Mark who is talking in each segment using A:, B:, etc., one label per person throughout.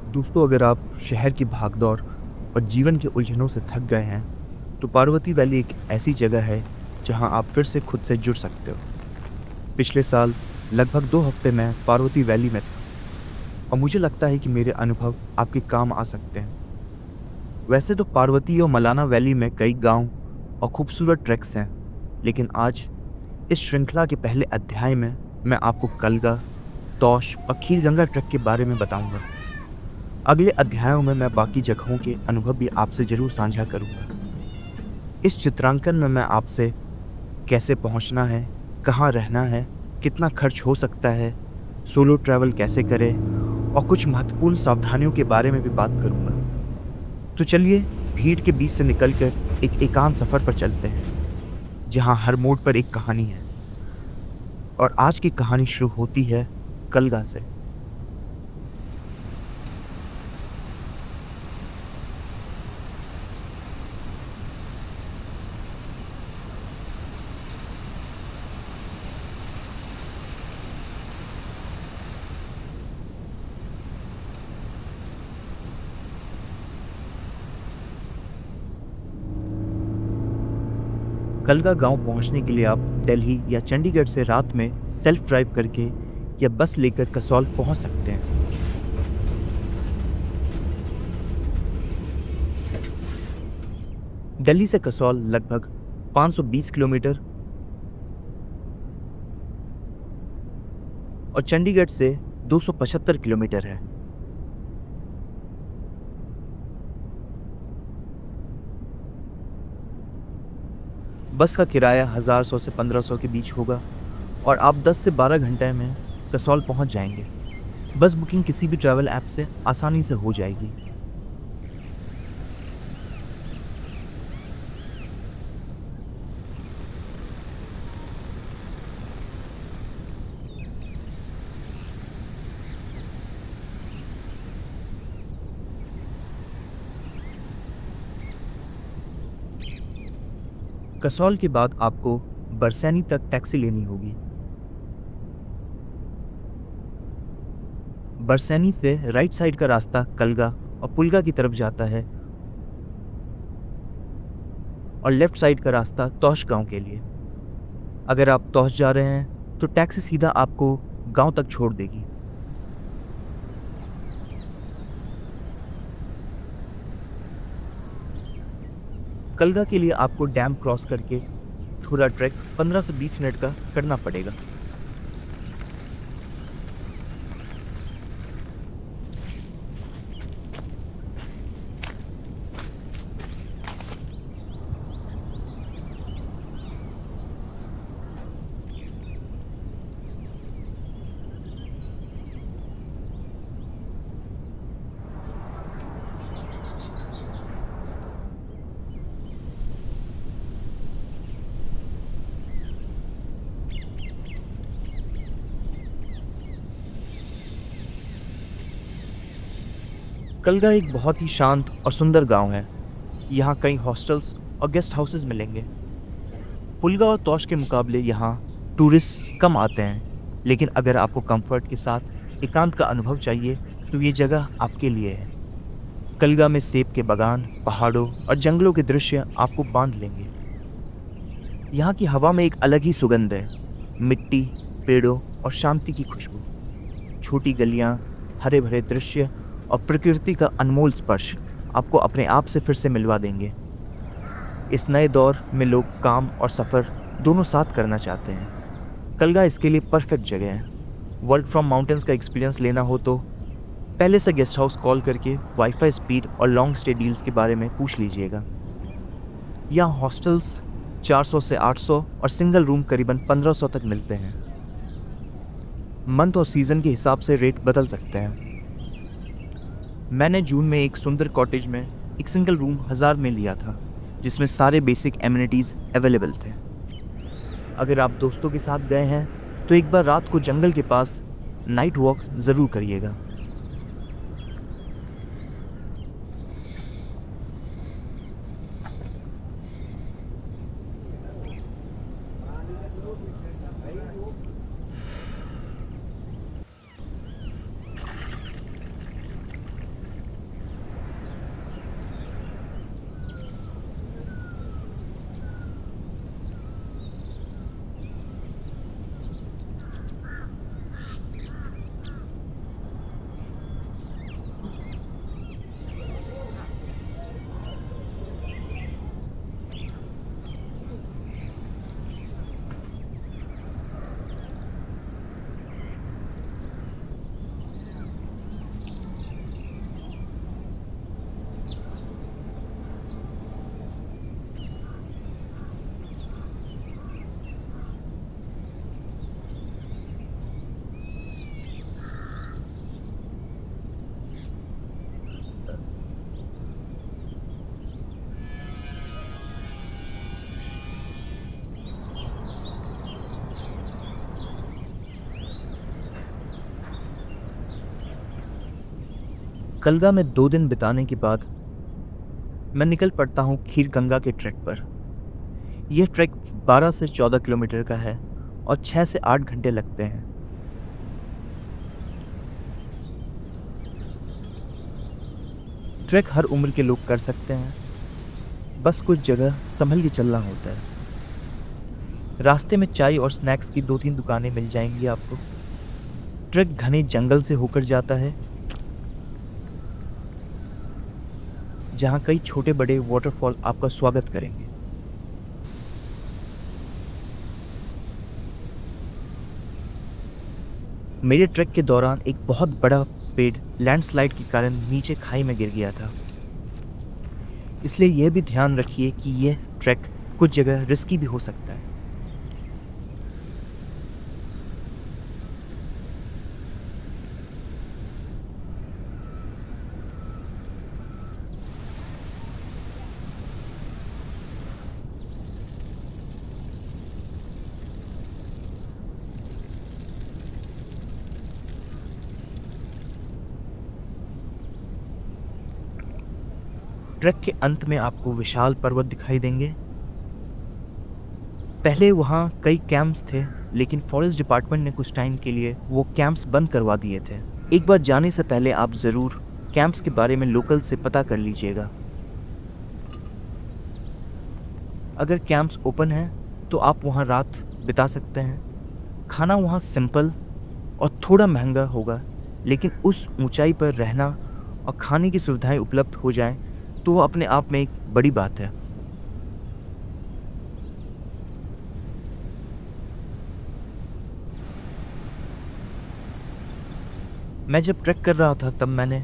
A: दोस्तों, अगर आप शहर की भागदौड़ और जीवन के उलझनों से थक गए हैं, तो पार्वती वैली एक ऐसी जगह है जहां आप फिर से खुद से जुड़ सकते हो। पिछले साल लगभग 2 हफ्ते मैं पार्वती वैली में था और मुझे लगता है कि मेरे अनुभव आपके काम आ सकते हैं। वैसे तो पार्वती और मलाना वैली में कई गांव और खूबसूरत ट्रैक्स हैं, लेकिन आज इस श्रृंखला के पहले अध्याय में मैं आपको कलगा, तौश और खीरगंगा ट्रैक के बारे में बताऊंगा। अगले अध्यायों में मैं बाकी जगहों के अनुभव भी आपसे जरूर साझा करूंगा। इस चित्रांकन में मैं आपसे कैसे पहुंचना है, कहाँ रहना है, कितना खर्च हो सकता है, सोलो ट्रैवल कैसे करें और कुछ महत्वपूर्ण सावधानियों के बारे में भी बात करूंगा। तो चलिए भीड़ के बीच से निकलकर एक एकांत सफर पर चलते हैं, जहां हर मोड़ पर एक कहानी है। और आज की कहानी शुरू होती है कलगा से। कलगा गांव पहुंचने के लिए आप दिल्ली या चंडीगढ़ से रात में सेल्फ ड्राइव करके या बस लेकर कसौल पहुंच सकते हैं। दिल्ली से कसौल लगभग 520 किलोमीटर और चंडीगढ़ से 275 किलोमीटर है। बस का किराया 1100 से 1500 के बीच होगा और आप 10 से 12 घंटे में कसौल पहुंच जाएंगे। बस बुकिंग किसी भी ट्रैवल ऐप से आसानी से हो जाएगी। कसौल के बाद आपको बरसैनी तक टैक्सी लेनी होगी। बरसैनी से राइट साइड का रास्ता कलगा और पुलगा की तरफ जाता है और लेफ्ट साइड का रास्ता तौश गांव के लिए। अगर आप तौश जा रहे हैं तो टैक्सी सीधा आपको गांव तक छोड़ देगी। कलगा के लिए आपको डैम क्रॉस करके थोड़ा ट्रैक 15 से 20 मिनट का करना पड़ेगा। कलगा एक बहुत ही शांत और सुंदर गांव है। यहाँ कई हॉस्टल्स और गेस्ट हाउसेस मिलेंगे। पुलगा और तौश के मुकाबले यहाँ टूरिस्ट कम आते हैं, लेकिन अगर आपको कंफर्ट के साथ एकांत का अनुभव चाहिए तो ये जगह आपके लिए है। कलगा में सेब के बागान, पहाड़ों और जंगलों के दृश्य आपको बांध लेंगे। यहाँ की हवा में एक अलग ही सुगंध है, मिट्टी, पेड़ों और शांति की खुशबू। छोटी गलियाँ, हरे भरे दृश्य और प्रकृति का अनमोल स्पर्श आपको अपने आप से फिर से मिलवा देंगे। इस नए दौर में लोग काम और सफ़र दोनों साथ करना चाहते हैं। कलगा इसके लिए परफेक्ट जगह है। वर्क फ्रॉम माउंटेन्स का एक्सपीरियंस लेना हो तो पहले से गेस्ट हाउस कॉल करके वाईफाई स्पीड और लॉन्ग स्टे डील्स के बारे में पूछ लीजिएगा। यहाँ हॉस्टल्स 400 से 800 और सिंगल रूम करीबन 1500 तक मिलते हैं। मंथ और सीज़न के हिसाब से रेट बदल सकते हैं। मैंने जून में एक सुंदर कॉटेज में एक सिंगल रूम 1000 में लिया था, जिसमें सारे बेसिक एमिनिटीज़ अवेलेबल थे। अगर आप दोस्तों के साथ गए हैं तो एक बार रात को जंगल के पास नाइट वॉक ज़रूर करिएगा। कलगा में 2 दिन बिताने के बाद मैं निकल पड़ता हूँ खीर गंगा के ट्रैक पर। यह ट्रैक 12 से 14 किलोमीटर का है और 6 से 8 घंटे लगते हैं। ट्रैक हर उम्र के लोग कर सकते हैं, बस कुछ जगह संभल के चलना होता है। रास्ते में चाय और स्नैक्स की 2-3 दुकानें मिल जाएंगी आपको। ट्रैक घने जंगल से होकर जाता है, जहाँ कई छोटे बड़े वाटरफॉल आपका स्वागत करेंगे। मेरे ट्रैक के दौरान एक बहुत बड़ा पेड़ लैंडस्लाइड के कारण नीचे खाई में गिर गया था। इसलिए यह भी ध्यान रखिए कि यह ट्रैक कुछ जगह रिस्की भी हो सकता है। ट्रैक के अंत में आपको विशाल पर्वत दिखाई देंगे। पहले वहाँ कई कैंप्स थे, लेकिन फॉरेस्ट डिपार्टमेंट ने कुछ टाइम के लिए वो कैंप्स बंद करवा दिए थे। एक बार जाने से पहले आप ज़रूर कैंप्स के बारे में लोकल से पता कर लीजिएगा। अगर कैंप्स ओपन हैं तो आप वहाँ रात बिता सकते हैं। खाना वहाँ सिंपल और थोड़ा महंगा होगा, लेकिन उस ऊंचाई पर रहना और खाने की सुविधाएं उपलब्ध हो जाएं तो वो अपने आप में एक बड़ी बात है। मैं जब ट्रैक कर रहा था तब मैंने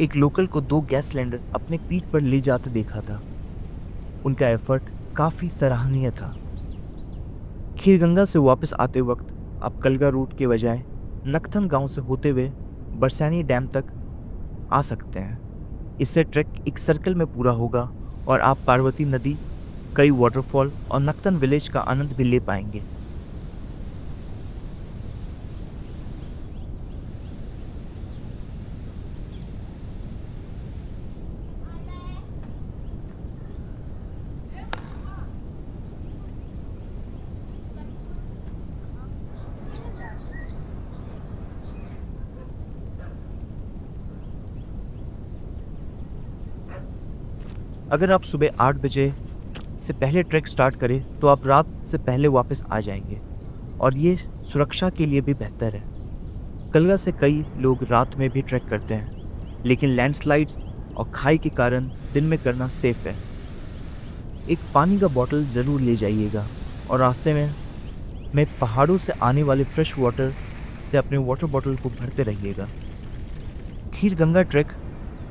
A: एक लोकल को 2 गैस सिलेंडर अपने पीठ पर ले जाते देखा था। उनका एफर्ट काफ़ी सराहनीय था। खीरगंगा से वापस आते वक्त आप कलगा रूट के बजाय नकथन गांव से होते हुए बरसानी डैम तक आ सकते हैं। इससे ट्रैक एक सर्कल में पूरा होगा और आप पार्वती नदी, कई वाटरफॉल और नकथन विलेज का आनंद भी ले पाएंगे। अगर आप सुबह 8 बजे से पहले ट्रैक स्टार्ट करें तो आप रात से पहले वापस आ जाएंगे और ये सुरक्षा के लिए भी बेहतर है। कलगा से कई लोग रात में भी ट्रैक करते हैं, लेकिन लैंडस्लाइड्स और खाई के कारण दिन में करना सेफ है। एक पानी का बोतल ज़रूर ले जाइएगा और रास्ते में पहाड़ों से आने वाले फ्रेश वाटर से अपने वाटर बॉटल को भरते रहिएगा। खीर गंगा ट्रैक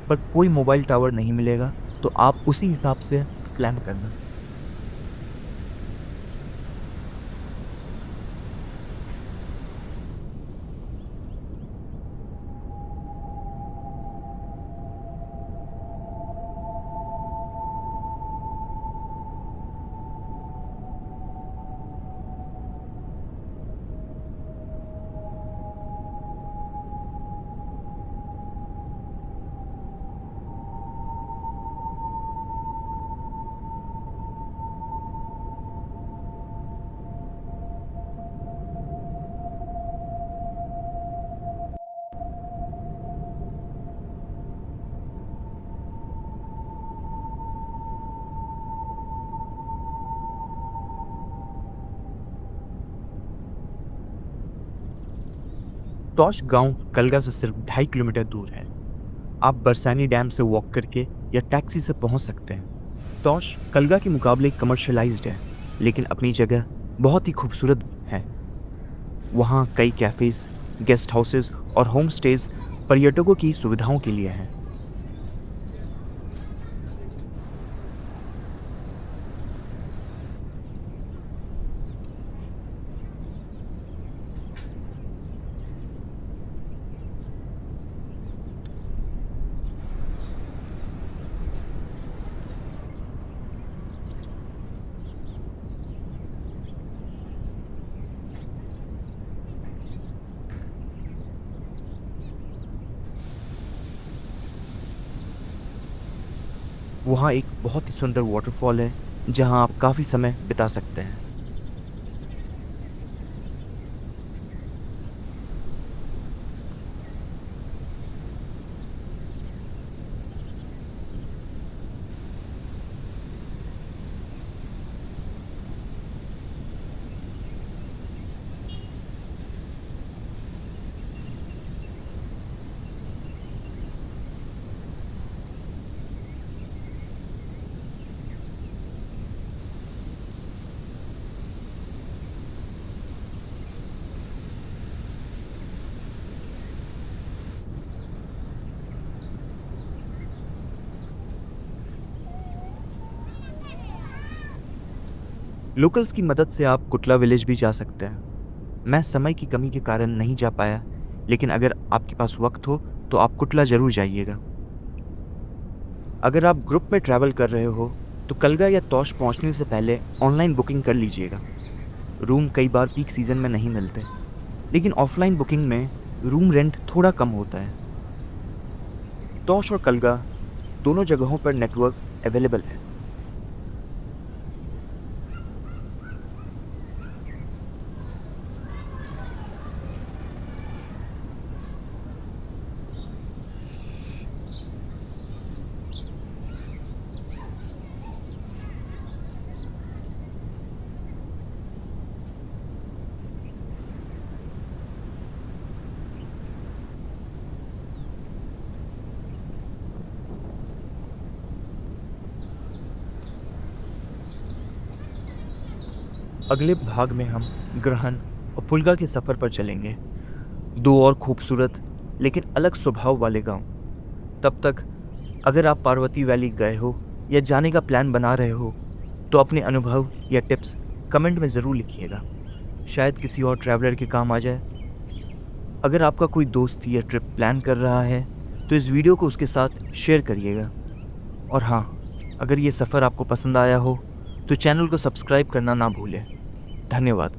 A: पर कोई मोबाइल टावर नहीं मिलेगा, तो आप उसी हिसाब से प्लान करना। तोश गांव कलगा से सिर्फ 2.5 किलोमीटर दूर है। आप बरसानी डैम से वॉक करके या टैक्सी से पहुंच सकते हैं। तोश कलगा के मुकाबले कमर्शियलाइज्ड है, लेकिन अपनी जगह बहुत ही खूबसूरत है। वहाँ कई कैफ़ेज़, गेस्ट हाउसेस और होम स्टेज पर्यटकों की सुविधाओं के लिए हैं। वहाँ एक बहुत ही सुंदर वाटरफॉल है जहाँ आप काफ़ी समय बिता सकते हैं। लोकल्स की मदद से आप कुटला विलेज भी जा सकते हैं। मैं समय की कमी के कारण नहीं जा पाया, लेकिन अगर आपके पास वक्त हो तो आप कुटला ज़रूर जाइएगा। अगर आप ग्रुप में ट्रैवल कर रहे हो तो कलगा या तौश पहुंचने से पहले ऑनलाइन बुकिंग कर लीजिएगा। रूम कई बार पीक सीज़न में नहीं मिलते, लेकिन ऑफलाइन बुकिंग में रूम रेंट थोड़ा कम होता है। तौश और कलगा दोनों जगहों पर नेटवर्क अवेलेबल है। अगले भाग में हम ग्रहण और पुलगा के सफ़र पर चलेंगे, दो और खूबसूरत लेकिन अलग स्वभाव वाले गांव। तब तक अगर आप पार्वती वैली गए हो या जाने का प्लान बना रहे हो तो अपने अनुभव या टिप्स कमेंट में ज़रूर लिखिएगा, शायद किसी और ट्रैवलर के काम आ जाए। अगर आपका कोई दोस्त या ट्रिप प्लान कर रहा है तो इस वीडियो को उसके साथ शेयर करिएगा। और हाँ, अगर ये सफ़र आपको पसंद आया हो तो चैनल को सब्सक्राइब करना ना भूलें। धन्यवाद।